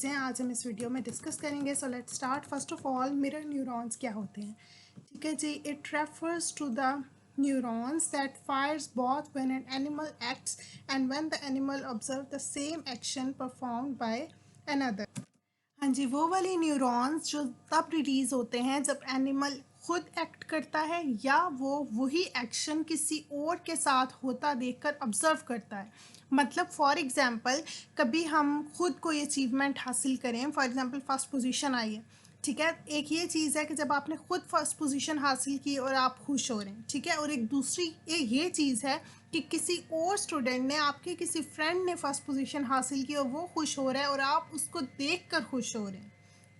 चीज़ें आज हम इस वीडियो में डिस्कस करेंगे। So let's start. First of all, mirror neurons क्या होते हैं? ठीक है जी, it refers to the neurons that fires both when an animal acts and when the animal observe the same action performed by another. हाँ जी, वो वाले न्यूरॉन्स जो तब रिलीज होते हैं जब एनिमल खुद एक्ट करता है या वो वही एक्शन किसी और के साथ होता देखकर ऑब्जर्व करता है। मतलब फॉर एग्जांपल, कभी हम खुद कोई अचीवमेंट हासिल करें, फॉर एग्जांपल फर्स्ट पोजीशन आई है, ठीक है। एक ये चीज़ है कि जब आपने खुद फर्स्ट पोजीशन हासिल की और आप खुश हो रहे हैं, ठीक है। और एक दूसरी ये चीज़ है कि किसी और स्टूडेंट ने, आपके किसी फ्रेंड ने फर्स्ट पोजीशन हासिल की और वो खुश हो रहा है और आप उसको देखकर खुश हो रहे हैं,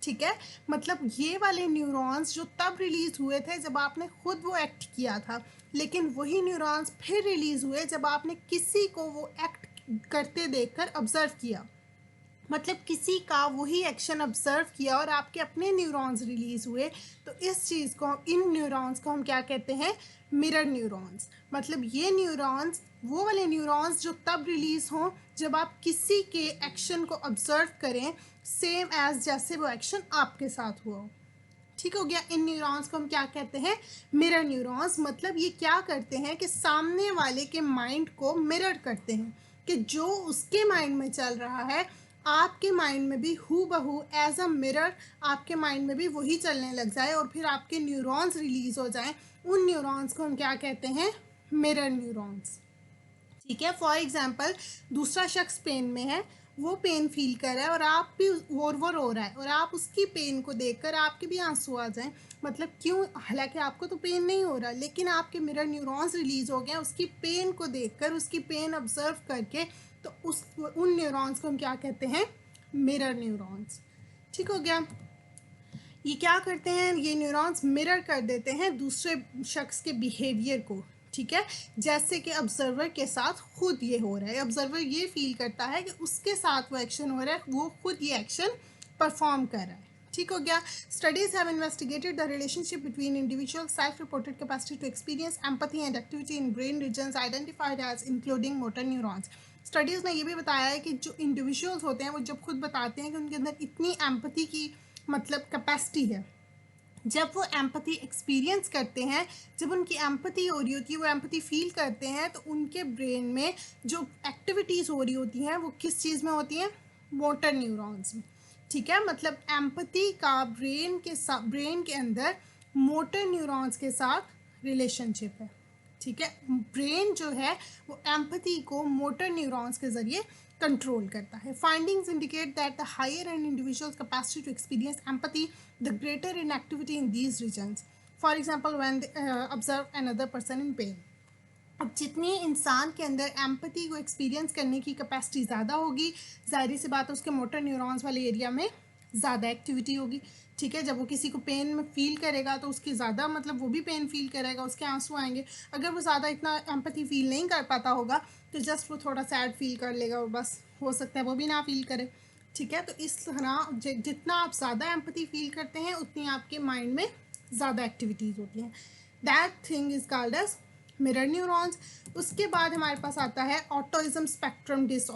ठीक है। मतलब ये वाले न्यूरॉन्स जो तब रिलीज़ हुए थे जब आपने खुद वो एक्ट किया था, लेकिन वही न्यूरॉन्स फिर रिलीज़ हुए जब आपने किसी को वो एक्ट करते देखकर ऑब्जर्व किया। मतलब किसी का वही एक्शन ऑब्जर्व किया और आपके अपने न्यूरॉन्स रिलीज हुए, तो इस चीज़ को, इन न्यूरॉन्स को हम क्या कहते हैं? Mirror neurons. मतलब ये न्यूरॉन्स वो वाले न्यूरॉन्स जो तब रिलीज हों जब आप किसी के एक्शन को ऑब्जर्व करें, सेम एज जैसे वो एक्शन आपके साथ हुआ हो। ठीक हो गया। इन न्यूरॉन्स को हम क्या कहते हैं? Mirror neurons. मतलब ये क्या करते हैं कि सामने वाले के माइंड को मिरर करते हैं, कि जो उसके माइंड में चल रहा है आपके माइंड में भी हू बहू एज अ मिरर आपके माइंड में भी वही चलने लग जाए और फिर आपके न्यूरॉन्स रिलीज हो जाएं। उन न्यूरॉन्स को हम क्या कहते हैं? Mirror neurons. ठीक है। फॉर एग्जाम्पल, दूसरा शख्स पेन में है, वो पेन फील कर रहा है और आप भी, वो रो रहा है और आप उसकी पेन को देखकर आपके भी आंसू आ जाएं। मतलब क्यों? हालांकि आपको तो पेन नहीं हो रहा, लेकिन आपके मिरर न्यूरॉन्स रिलीज हो गए उसकी पेन को देखकर, उसकी पेन ऑब्जर्व करके। तो उन न्यूरॉन्स को हम क्या कहते हैं? Mirror neurons. ठीक हो गया। ये क्या करते हैं? ये न्यूरॉन्स मिरर कर देते हैं दूसरे शख्स के बिहेवियर को, ठीक है। जैसे कि ऑब्जर्वर के साथ खुद ये हो रहा है, ऑब्जर्वर ये फील करता है कि उसके साथ वो एक्शन हो रहा है, वो खुद ये एक्शन परफॉर्म कर रहा है। ठीक हो गया। Studies have investigated the relationship between individual self reported capacity to experience empathy and activity in brain regions identified as including motor neurons. Studies ने ये भी बताया है कि जो इंडिविजुअल्स होते हैं वो जब खुद बताते हैं कि उनके अंदर इतनी एम्पैथी की मतलब कैपेसिटी है, जब वो एम्पैथी एक्सपीरियंस करते हैं, जब उनकी एम्पैथी हो रही होती है, वो एम्पैथी फील करते हैं, तो उनके ब्रेन में जो एक्टिविटीज़ हो रही होती हैं वो किस चीज़ में होती हैं? मोटर न्यूरॉन्स में। ठीक है। मतलब एम्पैथी का ब्रेन के अंदर मोटर न्यूरॉन्स के साथ रिलेशनशिप है। ठीक है। ब्रेन जो है वो एम्पैथी को मोटर न्यूरॉन्स के जरिए कंट्रोल करता है। Findings indicate that the higher an individual's capacity to experience empathy, the greater in activity in these regions. For example, when they observe another person in pain. अब जितनी इंसान के अंदर एम्पैथी को एक्सपीरियंस करने की कैपेसिटी ज़्यादा होगी, जाहिर सी बात है उसके मोटर न्यूरॉन्स वाले एरिया में ज़्यादा एक्टिविटी होगी। ठीक है। जब वो किसी को पेन में फील करेगा तो उसकी ज़्यादा, मतलब वो भी पेन फील करेगा, उसके आंसू आएंगे। अगर वो ज़्यादा इतना एम्पैथी फील नहीं कर पाता होगा तो जस्ट वो थोड़ा सैड फील कर लेगा और बस, हो सकता है वो भी ना फील करे। ठीक है। तो इस तरह जितना आप ज़्यादा एम्पैथी फील करते हैं उतनी आपके माइंड में ज़्यादा एक्टिविटीज़ होती हैं। That thing is called as mirror neurons. उसके बाद हमारे पास आता है ऑटिज्म स्पेक्ट्रम डिसऑर्डर।